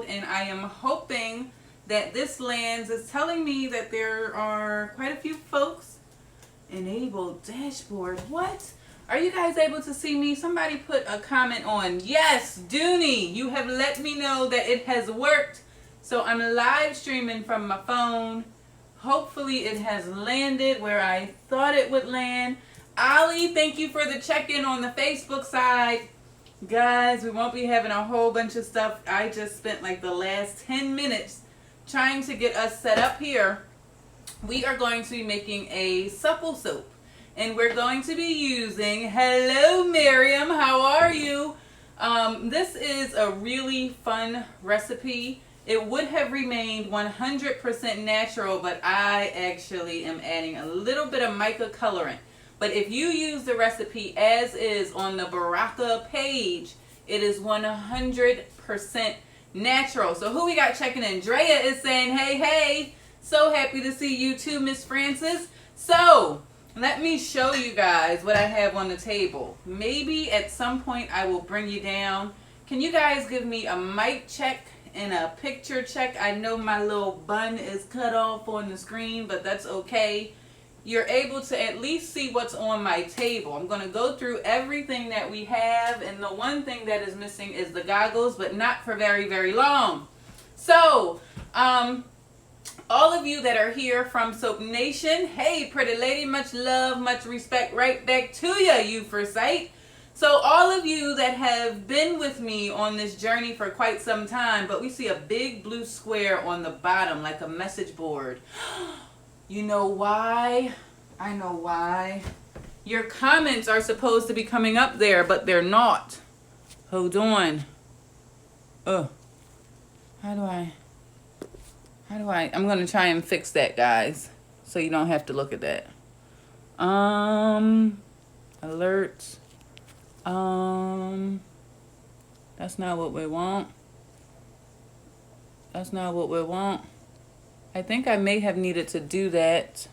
enabled, and I am hoping that this lands. It's telling me that there are quite a few folks. Enabled dashboard. What? Are you guys able to see me? Somebody put a comment on. Yes, Dooney, you have let me know that it has worked. So I'm live streaming from my phone. Hopefully it has landed where I thought it would land. Ali, thank you for the check-in on the Facebook side. Guys, we won't be having a whole bunch of stuff. I just spent like the last 10 minutes trying to get us set up here. We are going to be making a supple soap. And we're going to be using, hello Miriam, how are you? This is a really fun recipe. It would have remained 100% natural, but I actually am adding a little bit of mica colorant. But if you use the recipe as is on the Baraka page, it is 100% natural. So who we got checking in? Drea is saying, hey, hey. So happy to see you too, Miss Francis. So let me show you guys what I have on the table. Maybe at some point I will bring you down. Can you guys give me a mic check and a picture check? I know my little bun is cut off on the screen, but that's okay. You're able to at least see what's on my table. I'm going to go through everything that we have, and the one thing that is missing is the goggles, but not for very, very long. So, all of you that are here from Soap Nation, hey, pretty lady, much love, much respect right back to you for sight. So all of you that have been with me on this journey for quite some time, but we see a big blue square on the bottom like a message board. You know why? I know why. Your comments are supposed to be coming up there, but they're not. Hold on. How do I? I'm going to try and fix that, guys, so you don't have to look at that. Alerts. That's not what we want. That's not what we want. I think I may have needed to do that.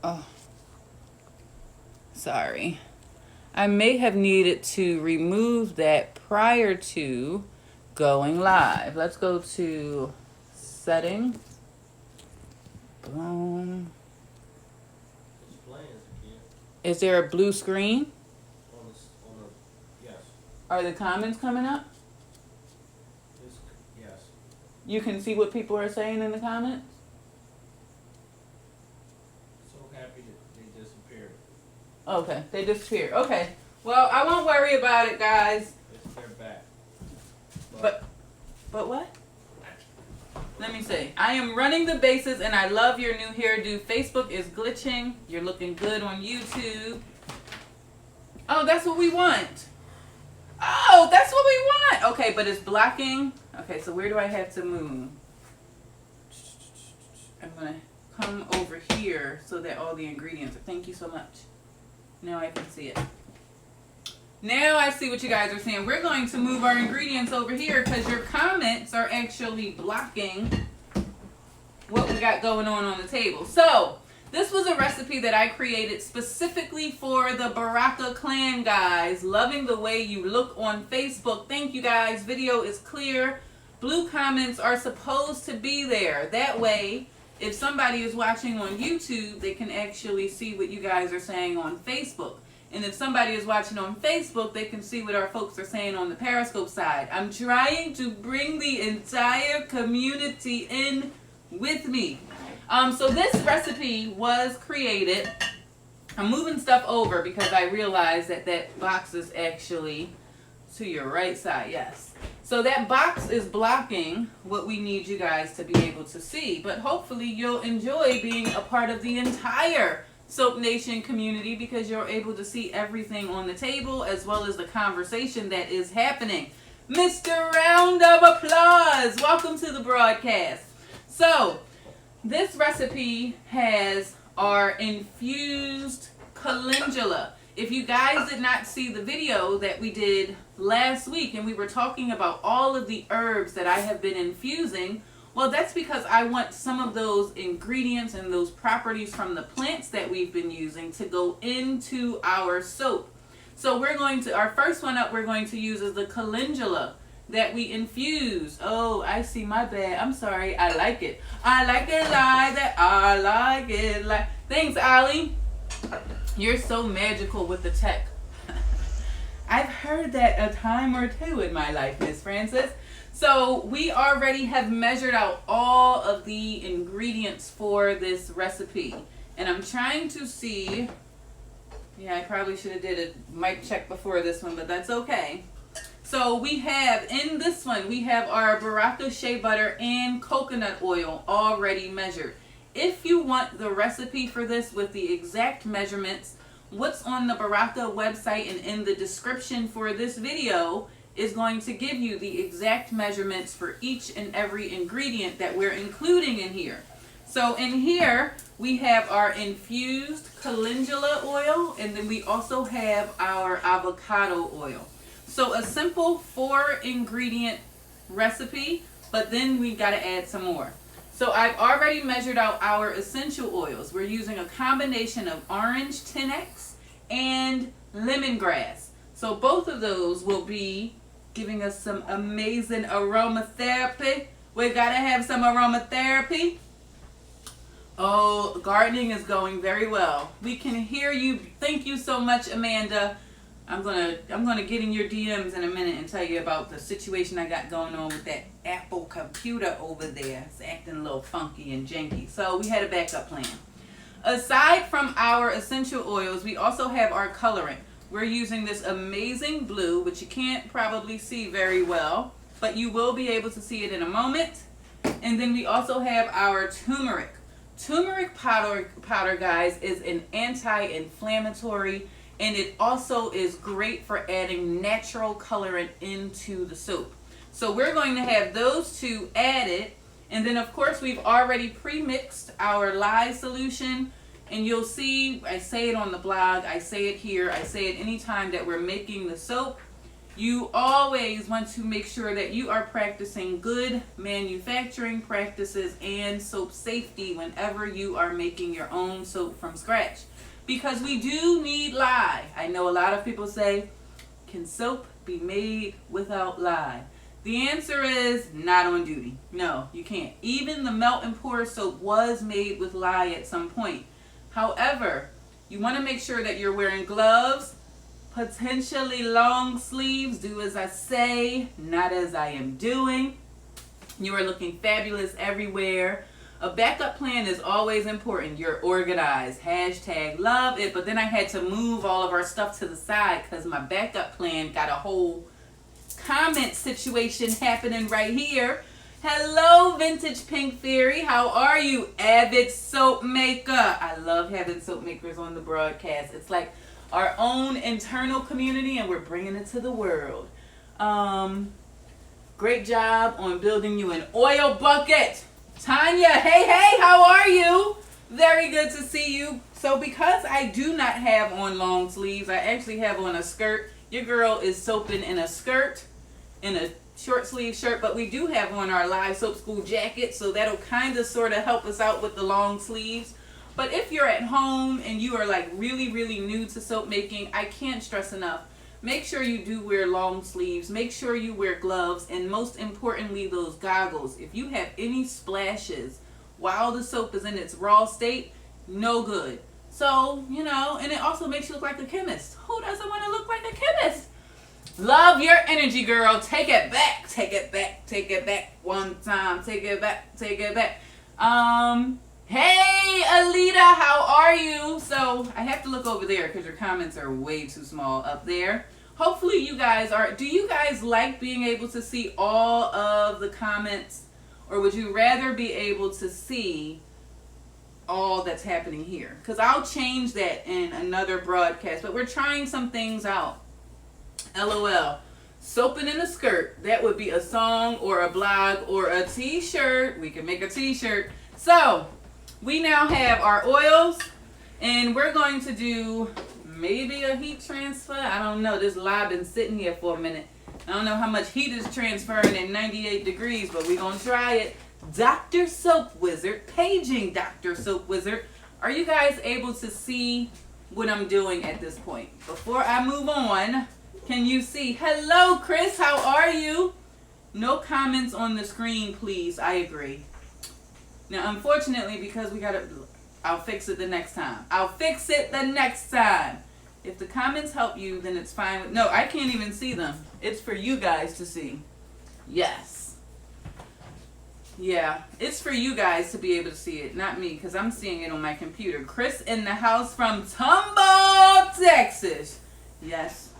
Oh, sorry. I may have needed to remove that prior to going live. Let's go to settings. Boom. Is there a blue screen? Yes. Are the comments coming up? Yes. You can see what people are saying in the comments? So happy that they disappeared. Okay, they disappeared. Okay. Well, I won't worry about it, guys. They're back. But what? Let me see. I am running the bases, and I love your new hairdo. Facebook is glitching. You're looking good on YouTube. Oh, that's what we want. Oh, that's what we want. Okay, but it's blocking. Okay, so where do I have to move? I'm going to come over here so that all the ingredients are. Thank you so much. Now I can see it. Now I see what you guys are saying. We're going to move our ingredients over here because your comments are actually blocking what we got going on the table. So, this was a recipe that I created specifically for the Baraka clan, guys. Loving the way you look on Facebook. Thank you, guys. Video is clear. Blue comments are supposed to be there. That way, if somebody is watching on YouTube, they can actually see what you guys are saying on Facebook. And if somebody is watching on Facebook, they can see what our folks are saying on the Periscope side. I'm trying to bring the entire community in with me. So this recipe was created. I'm moving stuff over because I realized that that box is actually to your right side. Yes. So that box is blocking what we need you guys to be able to see. But hopefully you'll enjoy being a part of the entire Soap Nation community because you're able to see everything on the table as well as the conversation that is happening. Mr. Round of Applause, welcome to the broadcast. So this recipe has our infused calendula. If you guys did not see the video that we did last week and we were talking about all of the herbs that I have been infusing, well, that's because I want some of those ingredients and those properties from the plants that we've been using to go into our soap. So we're going to, our first one up we're going to use is the calendula. that we infuse. Oh, I see, my bad. I'm sorry. I like it. I like it like that. I like it like. Thanks, Allie. You're so magical with the tech. I've heard that a time or two in my life, Miss Francis. So we already have measured out all of the ingredients for this recipe. And I'm trying to see, yeah, I probably should have did a mic check before this one, but that's okay. So we have, in this one, we have our burrata shea butter and coconut oil already measured. If you want the recipe for this with the exact measurements, what's on the burrata website and in the description for this video is going to give you the exact measurements for each and every ingredient that we're including in here. So in here, we have our infused calendula oil, and then we also have our avocado oil. So a simple 4-ingredient recipe, but then we got to add some more. So I've already measured out our essential oils. We're using a combination of orange 10X and lemongrass. So both of those will be giving us some amazing aromatherapy. We gotta have some aromatherapy. Oh, gardening is going very well. We can hear you. Thank you so much, Amanda. I'm gonna get in your DMs in a minute and tell you about the situation I got going on with that Apple computer over there. It's acting a little funky and janky. So we had a backup plan. Aside from our essential oils, we also have our colorant. We're using this amazing blue, which you can't probably see very well, but you will be able to see it in a moment. And then we also have our turmeric. Turmeric powder, guys, is an anti-inflammatory, and it also is great for adding natural colorant into the soap. So we're going to have those two added. And then, of course, we've already pre-mixed our lye solution. And you'll see, I say it on the blog, I say it here, I say it anytime that we're making the soap. You always want to make sure that you are practicing good manufacturing practices and soap safety whenever you are making your own soap from scratch. Because we do need lye. I know a lot of people say, can soap be made without lye? The answer is not on duty. No, you can't. Even the melt and pour soap was made with lye at some point. However, you want to make sure that you're wearing gloves, potentially long sleeves. Do as I say, not as I am doing. You are looking fabulous everywhere. A backup plan is always important. You're organized. Hashtag love it. But then I had to move all of our stuff to the side because my backup plan got a whole comment situation happening right here. Hello, Vintage Pink Fairy. How are you, avid soap maker? I love having soap makers on the broadcast. It's like our own internal community, and we're bringing it to the world. Great job on building you an oil bucket. Tanya, hey, how are you? Very good to see you. So because I do not have on long sleeves, I actually have on a skirt. Your girl is soaping in a skirt, in a short sleeve shirt, but we do have on our live soap school jacket, so that'll kind of sort of help us out with the long sleeves. But if you're at home and you are like really new to soap making, I can't stress enough, make sure you do wear long sleeves, make sure you wear gloves, and most importantly, those goggles. If you have any splashes while the soap is in its raw state, no good. So, you know, and it also makes you look like a chemist. Who doesn't want to look like a chemist? Love your energy, girl. Take it back. Take it back. Take it back. One time. Take it back. Take it back. Hey, Alita, how are you? So I have to look over there because your comments are way too small up there. Hopefully you guys are. Do you guys like being able to see all of the comments, or would you rather be able to see all that's happening here? Because I'll change that in another broadcast, but we're trying some things out. LOL. Soaping in a skirt. That would be a song or a blog or a t-shirt. We can make a t-shirt. So we now have our oils, and we're going to do maybe a heat transfer. I don't know. This lye been sitting here for a minute. I don't know how much heat is transferring at 98 degrees, but we're going to try it. Dr. Soap Wizard, paging Dr. Soap Wizard. Are you guys able to see what I'm doing at this point? Before I move on, can you see? Hello, Chris. How are you? No comments on the screen, please. I agree. Now, unfortunately, because I'll fix it the next time. I'll fix it the next time. If the comments help you, then it's fine. No, I can't even see them. It's for you guys to see. Yes. Yeah, it's for you guys to be able to see it, not me, because I'm seeing it on my computer. Chris in the house from Tumble, Texas. Yes.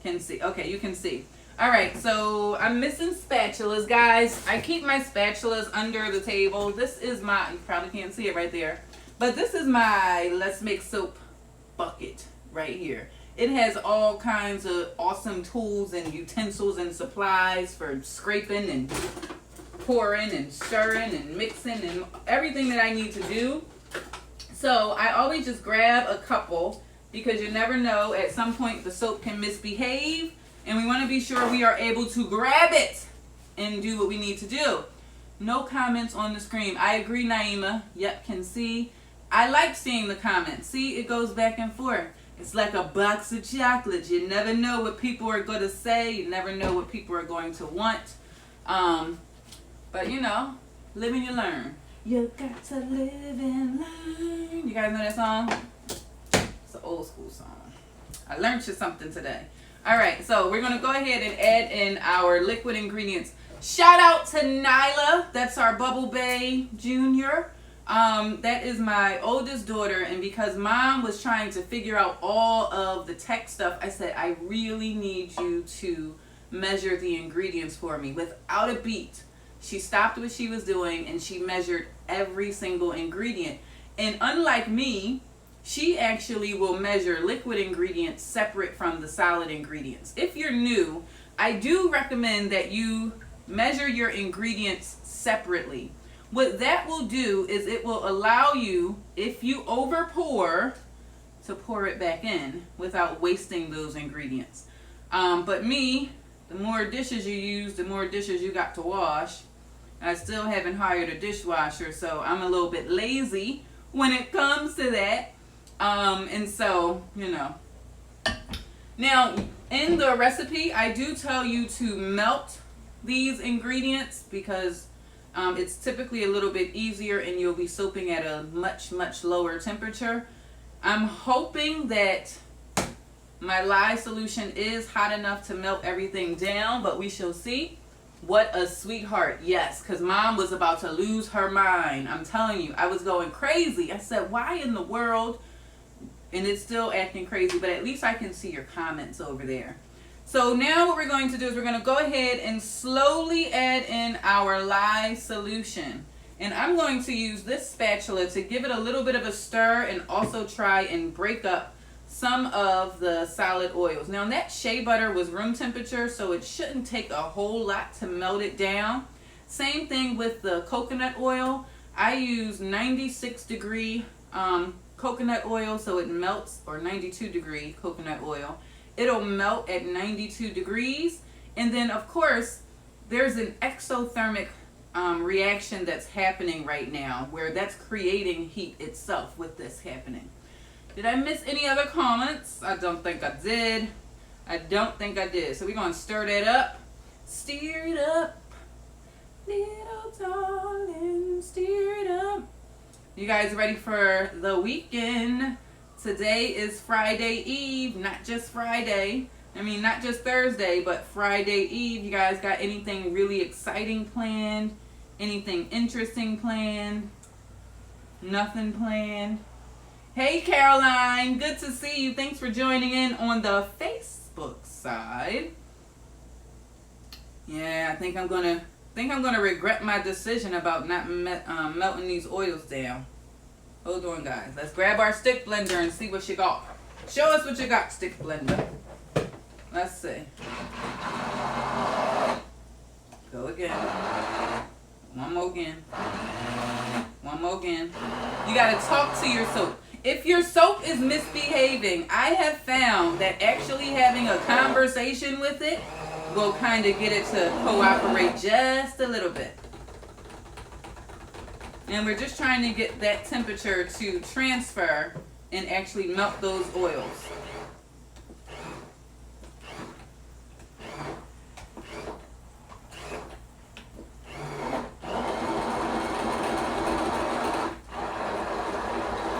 Can see. Okay, you can see. All right, so I'm missing spatulas, guys. I keep my spatulas under the table. This is my, you probably can't see it right there, but this is my Let's Make Soap bucket right here. It has all kinds of awesome tools and utensils and supplies for scraping and pouring and stirring and mixing and everything that I need to do. So I always just grab a couple because you never know, at some point the soap can misbehave. And we want to be sure we are able to grab it and do what we need to do. No comments on the screen. I agree, Naima. Yep, can see. I like seeing the comments. See, it goes back and forth. It's like a box of chocolates. You never know what people are going to say. You never know what people are going to want. But, you know, live and you learn. You got to live and learn. You guys know that song? It's an old school song. I learned you something today. All right, so we're going to go ahead and add in our liquid ingredients. Shout out to Nyla. That's our Bubble Bay Junior. That is my oldest daughter, and because Mom was trying to figure out all of the tech stuff, I said, I really need you to measure the ingredients for me. Without a beat, she stopped what she was doing, and she measured every single ingredient. And unlike me, she actually will measure liquid ingredients separate from the solid ingredients. If you're new, I do recommend that you measure your ingredients separately. What that will do is it will allow you, if you over pour, to pour it back in without wasting those ingredients. But me, the more dishes you use, the more dishes you got to wash. I still haven't hired a dishwasher, so I'm a little bit lazy when it comes to that. And so, you know. Now, in the recipe, I do tell you to melt these ingredients because it's typically a little bit easier and you'll be soaping at a much, much lower temperature. I'm hoping that my lye solution is hot enough to melt everything down, but we shall see. What a sweetheart. Yes, because Mom was about to lose her mind. I'm telling you, I was going crazy. I said, why in the world? And it's still acting crazy, but at least I can see your comments over there. So now what we're going to do is we're going to go ahead and slowly add in our lye solution. And I'm going to use this spatula to give it a little bit of a stir and also try and break up some of the solid oils. Now that shea butter was room temperature, so it shouldn't take a whole lot to melt it down. Same thing with the coconut oil. I use 96 degree coconut oil so it melts, or 92 degree coconut oil. It'll melt at 92 degrees. And then of course there's an exothermic reaction that's happening right now where that's creating heat itself with this happening. Did I miss any other comments? I don't think I did. I don't think I did. So we're going to stir that up. Stir it up. Little darling, stir it up. You guys ready for the weekend? Today is Friday Eve, not just Friday. I mean, not just Thursday, but Friday Eve. You guys got anything really exciting planned? Anything interesting planned? Nothing planned? Hey Caroline, good to see you. Thanks for joining in on the Facebook side. Yeah, I think I'm gonna regret my decision about not melting these oils down. Hold on, guys. Let's grab our stick blender and see what you got. Show us what you got, stick blender. Let's see. Go again. One more again. One more again. You gotta talk to your soap. If your soap is misbehaving, I have found that actually having a conversation with it will kind of get it to cooperate just a little bit. And we're just trying to get that temperature to transfer and actually melt those oils.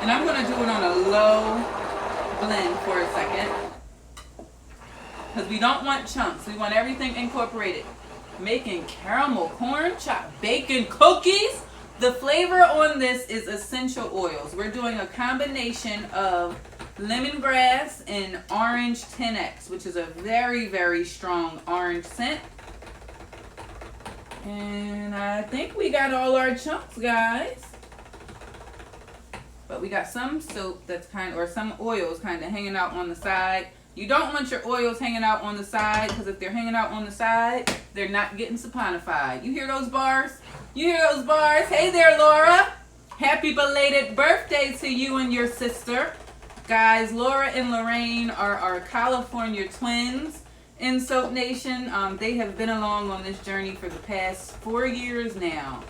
And I'm going to do it on a low blend for a second. Because we don't want chunks. We want everything incorporated. Making caramel corn chop bacon cookies. The flavor on this is essential oils. We're doing a combination of lemongrass and orange 10X, which is a very, very strong orange scent. And I think we got all our chunks, guys. But we got some soap that's or some oils kind of hanging out on the side. You don't want your oils hanging out on the side, because if they're hanging out on the side, they're not getting saponified. You hear those bars? You hear those bars? Hey there, Laura. Happy belated birthday to you and your sister. Guys, Laura and Lorraine are our California twins in Soap Nation. They have been along on this journey for the past 4 years now.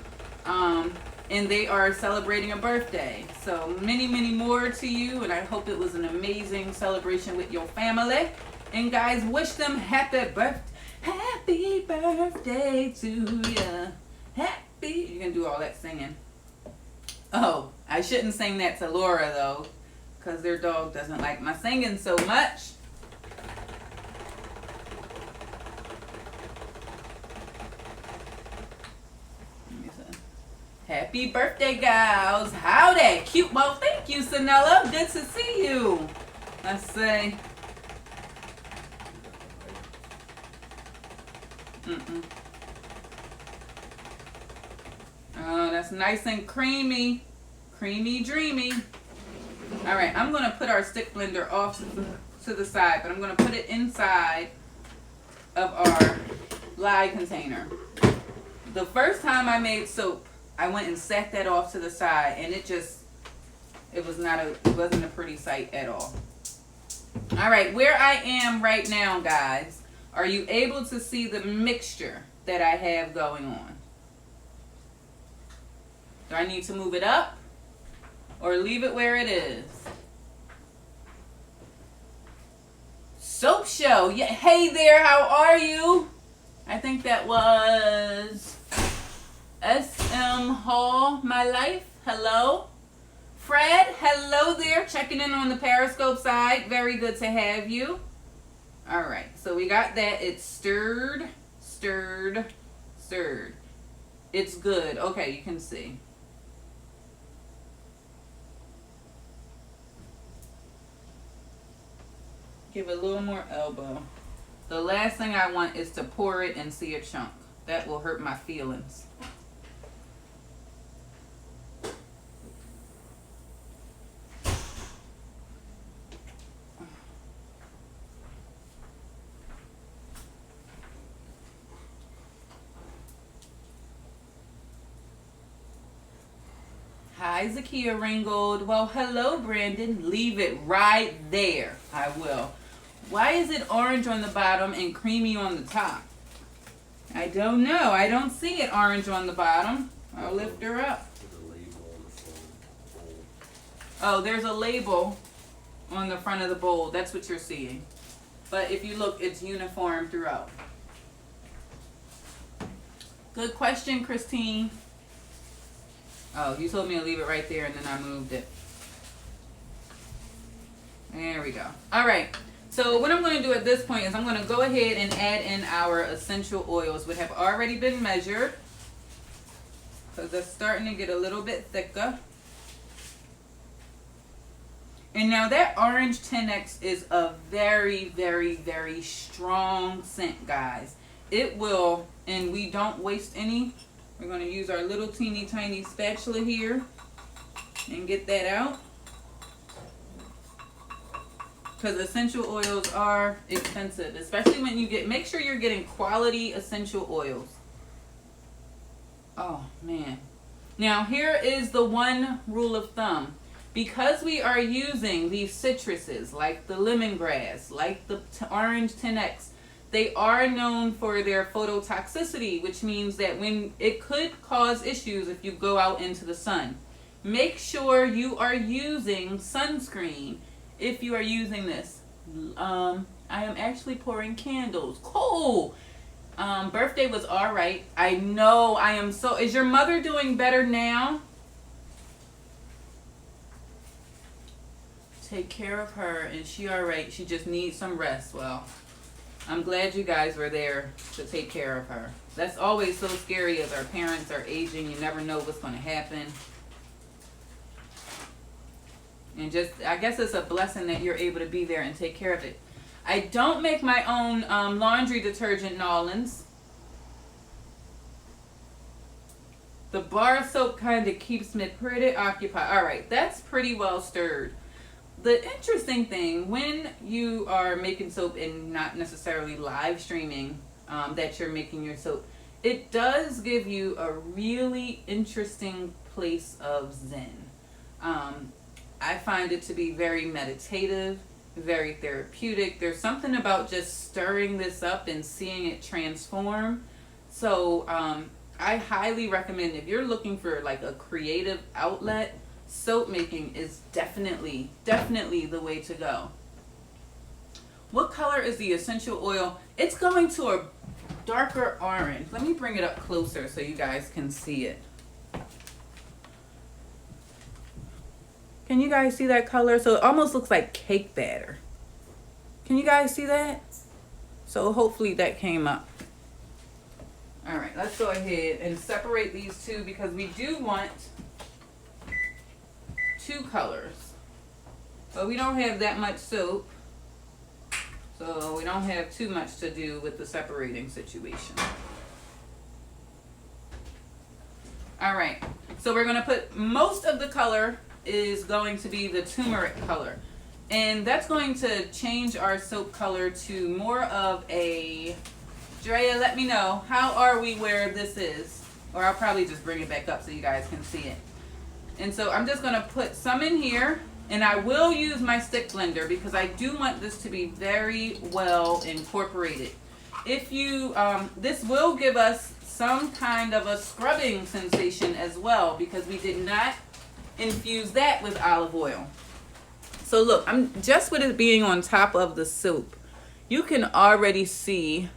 And they are celebrating a birthday. So many, many more to you. And I hope it was an amazing celebration with your family. And guys, wish them happy birthday to you. You can do all that singing. Oh, I shouldn't sing that to Laura though, because their dog doesn't like my singing so much. Happy birthday, gals. Howdy. Cute. Well, thank you, Sanella. Good to see you. Let's see. Oh, that's nice and creamy. Creamy, dreamy. All right, I'm going to put our stick blender off to the side, but I'm going to put it inside of our lye container. The first time I made soap, I went and set that off to the side, and it wasn't a pretty sight at all. All right, where I am right now, guys, are you able to see the mixture that I have going on? Do I need to move it up or leave it where it is? Soap show. Yeah, hey there, how are you? I think that was SM Hall, my life. Hello. Fred, hello there. Checking in on the Periscope side. Very good to have you. All right, so we got that. It's stirred. It's good. Okay, you can see. Give it a little more elbow. The last thing I want is to pour it and see a chunk. That will hurt my feelings. Hi, Zakia Ringgold. Well, hello, Brandon. Leave it right there. I will. Why is it orange on the bottom and creamy on the top? I don't know. I don't see it orange on the bottom. I'll lift her up. Oh, there's a label on the front of the bowl. That's what you're seeing. But if you look, it's uniform throughout. Good question, Christine. Oh, you told me to leave it right there and then I moved it. There we go. All right. So what I'm going to do at this point is I'm going to go ahead and add in our essential oils, which have already been measured, because they're starting to get a little bit thicker. And now that orange 10X is a very, very, very strong scent, guys. It will, and we don't waste any. We're going to use our little teeny tiny spatula here and get that out. Because essential oils are expensive, especially when you make sure you're getting quality essential oils. Oh, man. Now, here is the one rule of thumb. Because we are using these citruses, like the lemongrass, like the orange 10X, they are known for their phototoxicity, which means that when it could cause issues if you go out into the sun. Make sure you are using sunscreen if you are using this. I am actually pouring candles. Cool. Birthday was all right. I know. I am so. Is your mother doing better now? take care of her, and she all right. She just needs some rest. Well, I'm glad you guys were there to take care of her. That's always so scary as our parents are aging. You never know what's going to happen. And just, I guess it's a blessing that you're able to be there and take care of it. I don't make my own laundry detergent, Nolans. The bar soap kind of keeps me pretty occupied. All right, that's pretty well stirred. The interesting thing, when you are making soap and not necessarily live streaming that you're making your soap, it does give you a really interesting place of zen. I find it to be very meditative, very therapeutic. There's something about just stirring this up and seeing it transform. So I highly recommend, if you're looking for like a creative outlet, soap making is definitely the way to go. What color is the essential oil? It's going to a darker orange. Let me bring it up closer so you guys can see it. Can you guys see that color? So it almost looks like cake batter. Can you guys see that? So hopefully that came up. All right, let's go ahead and separate these two because we do want two colors. But we don't have that much soap. So we don't have too much to do with the separating situation. All right, so we're gonna put most of the color is going to be the turmeric color, and that's going to change our soap color to more of a, Drea, let me know, how are we where this is? Or I'll probably just bring it back up so you guys can see it. And so I'm just going to put some in here, and I will use my stick blender because I do want this to be very well incorporated. If you, this will give us some kind of a scrubbing sensation as well because we did not infuse that with olive oil. So look, I'm just with it being on top of the soap, you can already see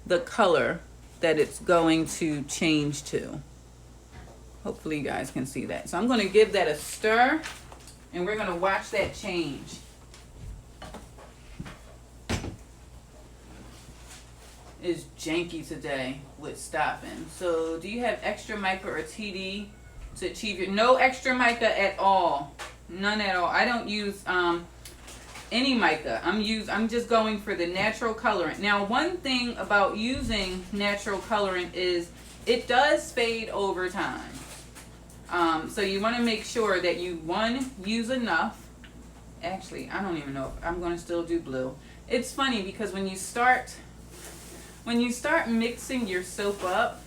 the color that it's going to change to. Hopefully you guys can see that. So I'm going to give that a stir and we're going to watch that change. It's janky today with stopping. So do you have extra mica or TD to achieve your, no extra mica at all, none at all. I don't use any mica. I'm just going for the natural colorant. Now one thing about using natural colorant is it does fade over time. So you want to make sure that you, one, use enough. Actually, I don't even know if I'm going to still do blue. It's funny because when you start mixing your soap up,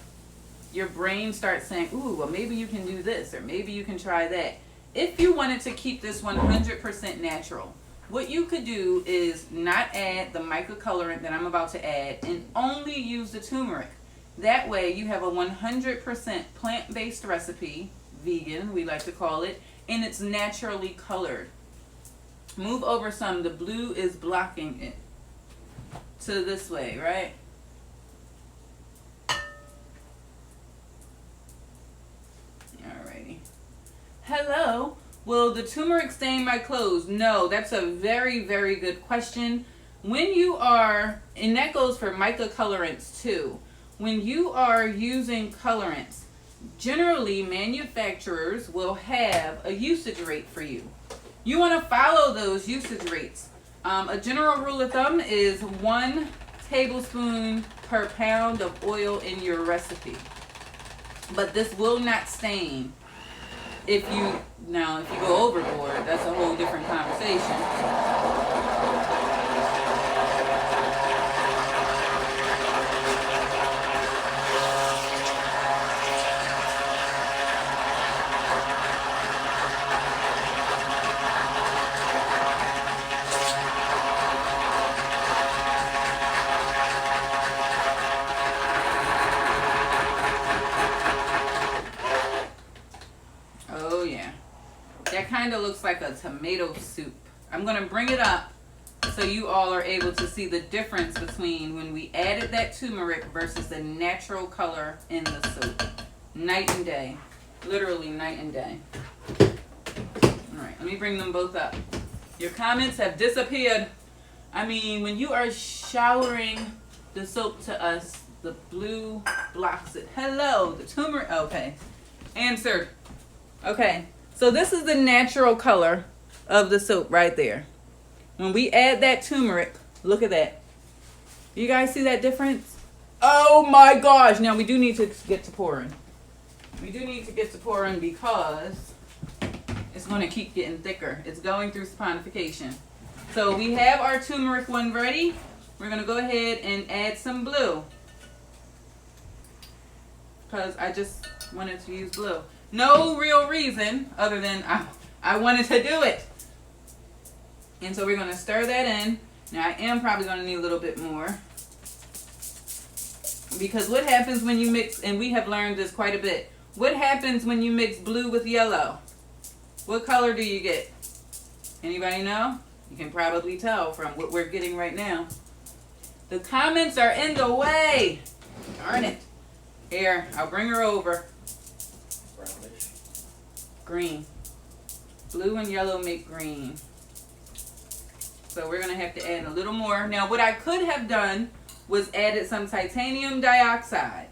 your brain starts saying, ooh, well maybe you can do this or maybe you can try that. If you wanted to keep this 100% natural, what you could do is not add the mica colorant that I'm about to add and only use the turmeric. That way you have a 100% plant-based recipe, vegan we like to call it, and it's naturally colored. Move over some, the blue is blocking it to this way, right? Alrighty. Hello. Will the turmeric stain my clothes? No, that's a very, very good question. When you are, and that goes for mica colorants too, when you are using colorants, generally manufacturers will have a usage rate for you. You want to follow those usage rates. A general rule of thumb is 1 tablespoon per pound of oil in your recipe. But this will not stain. If you go overboard, that's a whole different conversation. Kind of looks like a tomato soup. I'm going to bring it up so you all are able to see the difference between when we added that turmeric versus the natural color in the soap. Night and day. Literally night and day. Alright, let me bring them both up. Your comments have disappeared. I mean, when you are showering the soap to us, the blue blocks it. Hello, the turmeric. Okay, answered. Okay, so this is the natural color of the soap right there. When we add that turmeric, look at that. You guys see that difference? Oh my gosh. Now we do need to get to pouring. We do need to get to pouring because it's going to keep getting thicker. It's going through saponification. So we have our turmeric one ready. We're going to go ahead and add some blue. Because I just wanted to use blue. No real reason other than I wanted to do it. And so we're going to stir that in. Now I am probably going to need a little bit more. Because what happens when you mix, and we have learned this quite a bit. What happens when you mix blue with yellow? What color do you get? Anybody know? You can probably tell from what we're getting right now. The comments are in the way. Darn it. Here, I'll bring her over. Brownish. Green. Blue and yellow make green. So we're going to have to add a little more. Now what I could have done was added some titanium dioxide.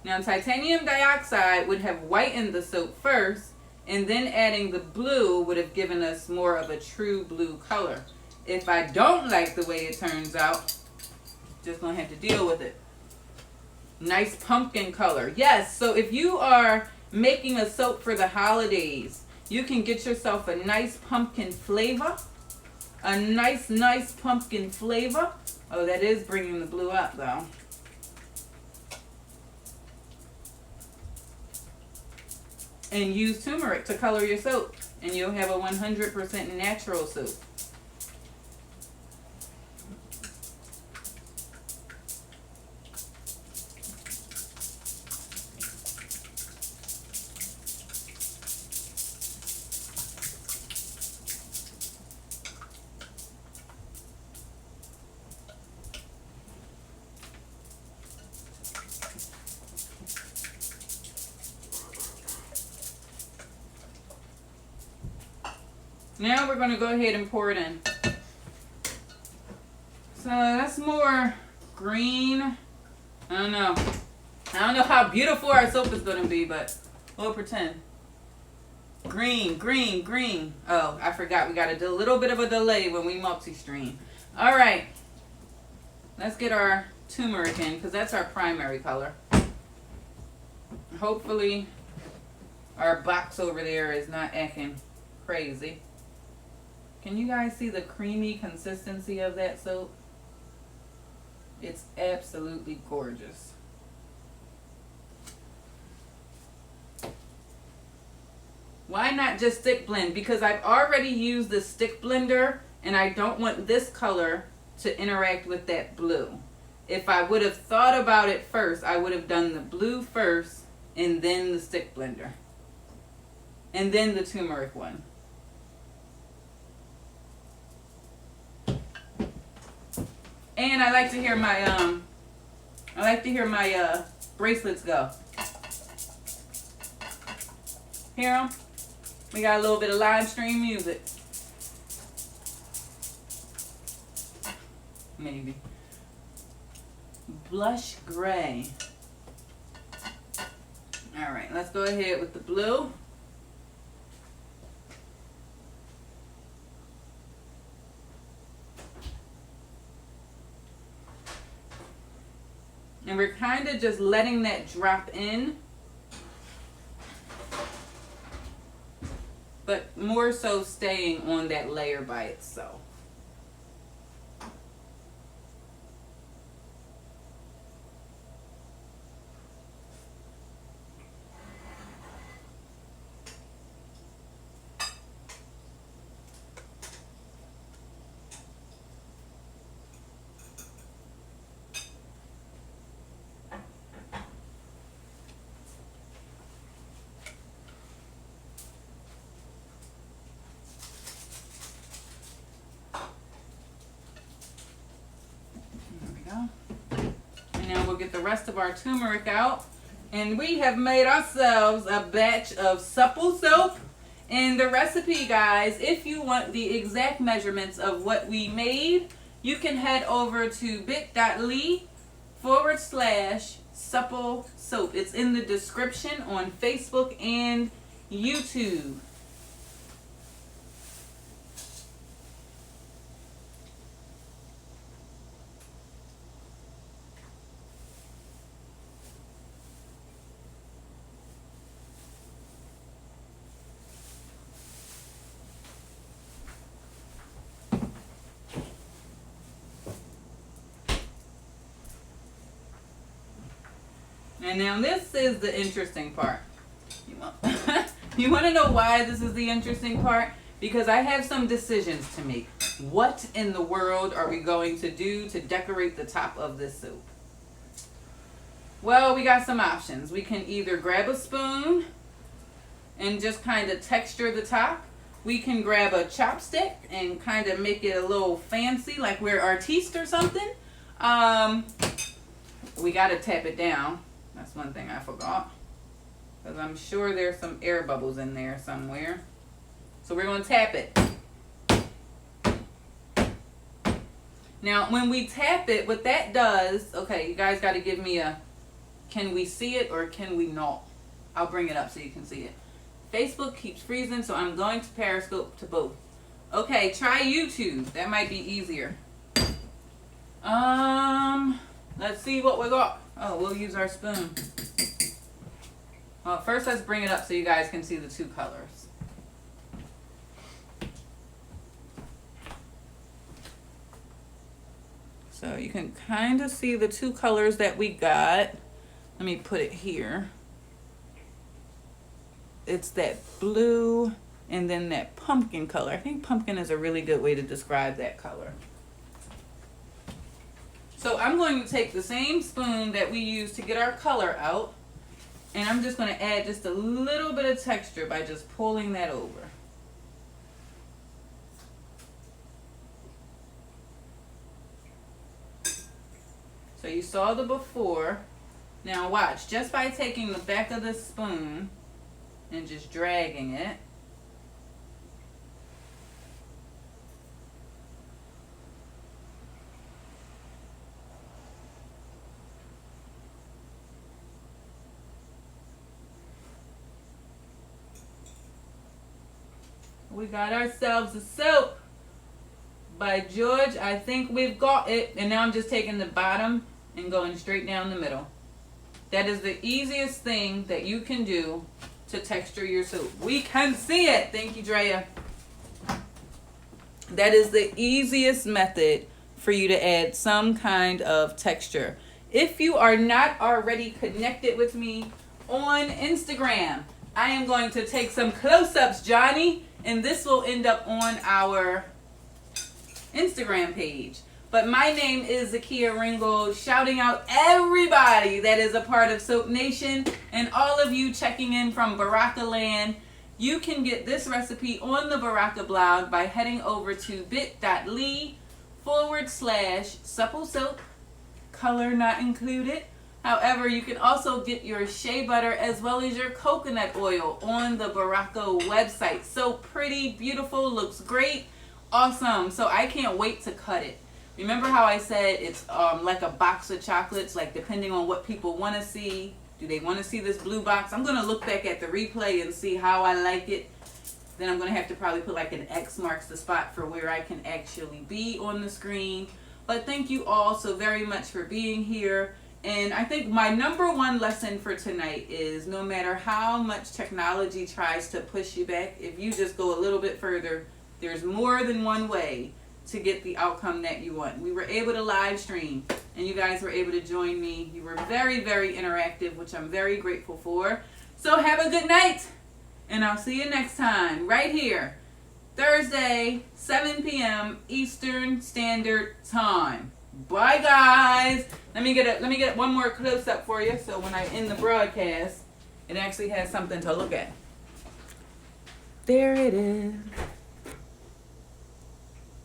Now titanium dioxide would have whitened the soap first, and then adding the blue would have given us more of a true blue color. If I don't like the way it turns out, just going to have to deal with it. Nice pumpkin color. Yes, so if you are making a soap for the holidays, you can get yourself a nice pumpkin flavor. A nice pumpkin flavor. Oh, that is bringing the blue up though. And use turmeric to color your soap, and you'll have a 100% natural soap. Now we're going to go ahead and pour it in. So that's more green. I don't know how beautiful our soap is going to be, but we'll pretend. Green. Oh, I forgot. We got a little bit of a delay when we multi-stream. All right. Let's get our turmeric in because that's our primary color. Hopefully our box over there is not acting crazy. Can you guys see the creamy consistency of that soap? It's absolutely gorgeous. Why not just stick blend? Because I've already used the stick blender and I don't want this color to interact with that blue. If I would have thought about it first, I would have done the blue first and then the stick blender. And then the turmeric one. And I like to hear my bracelets go. Hear them? We got a little bit of live stream music. Maybe. Blush gray. All right, let's go ahead with the blue. And we're kind of just letting that drop in. But more so staying on that layer by itself. Get the rest of our turmeric out, and we have made ourselves a batch of supple soap In the recipe, guys, if you want the exact measurements of what we made, you can head over to bit.ly/supple soap. It's in the description on Facebook and YouTube. And now this is the interesting part. You want to know why this is the interesting part? Because I have some decisions to make. What in the world are we going to do to decorate the top of this soap? Well, we got some options. We can either grab a spoon and just kind of texture the top. We can grab a chopstick and kind of make it a little fancy, like we're artiste or something. We got to tap it down. That's one thing I forgot. Because I'm sure there's some air bubbles in there somewhere. So we're going to tap it. Now, when we tap it, what that does... Okay, you guys got to give me a... Can we see it or can we not? I'll bring it up so you can see it. Facebook keeps freezing, so I'm going to Periscope to both. Okay, try YouTube. That might be easier. Let's see what we got. Oh, we'll use our spoon. Well, first let's bring it up so you guys can see the two colors. So you can kind of see the two colors that we got. Let me put it here. It's that blue and then that pumpkin color. I think pumpkin is a really good way to describe that color. So I'm going to take the same spoon that we used to get our color out, and I'm just going to add just a little bit of texture by just pulling that over. So you saw the before. Now watch, just by taking the back of the spoon and just dragging it, we got ourselves a soap. By George, I think we've got it. And now I'm just taking the bottom and going straight down the middle. That is the easiest thing that you can do to texture your soap. We can see it. Thank you, Drea. That is the easiest method for you to add some kind of texture. If you are not already connected with me on Instagram, I am going to take some close-ups, Johnny, and this will end up on our Instagram page. But my name is Zakia Ringgold, shouting out everybody that is a part of Soap Nation and all of you checking in from Baraka Land. You can get this recipe on the Baraka blog by heading over to bit.ly/supple soap, color not included. However, you can also get your shea butter as well as your coconut oil on the Baraka website. So pretty, beautiful, looks great, awesome. So I can't wait to cut it. Remember how I said it's like a box of chocolates, like depending on what people want to see. Do they want to see this blue box? I'm going to look back at the replay and see how I like it. Then I'm going to have to probably put like an X marks the spot for where I can actually be on the screen. But thank you all so very much for being here. And I think my number one lesson for tonight is no matter how much technology tries to push you back, if you just go a little bit further, there's more than one way to get the outcome that you want. We were able to live stream and you guys were able to join me. You were very, very interactive, which I'm very grateful for. So have a good night and I'll see you next time right here, Thursday, 7 p.m. Eastern Standard Time. Bye guys. Let me get one more close up for you so when I end the broadcast, it actually has something to look at. There it is.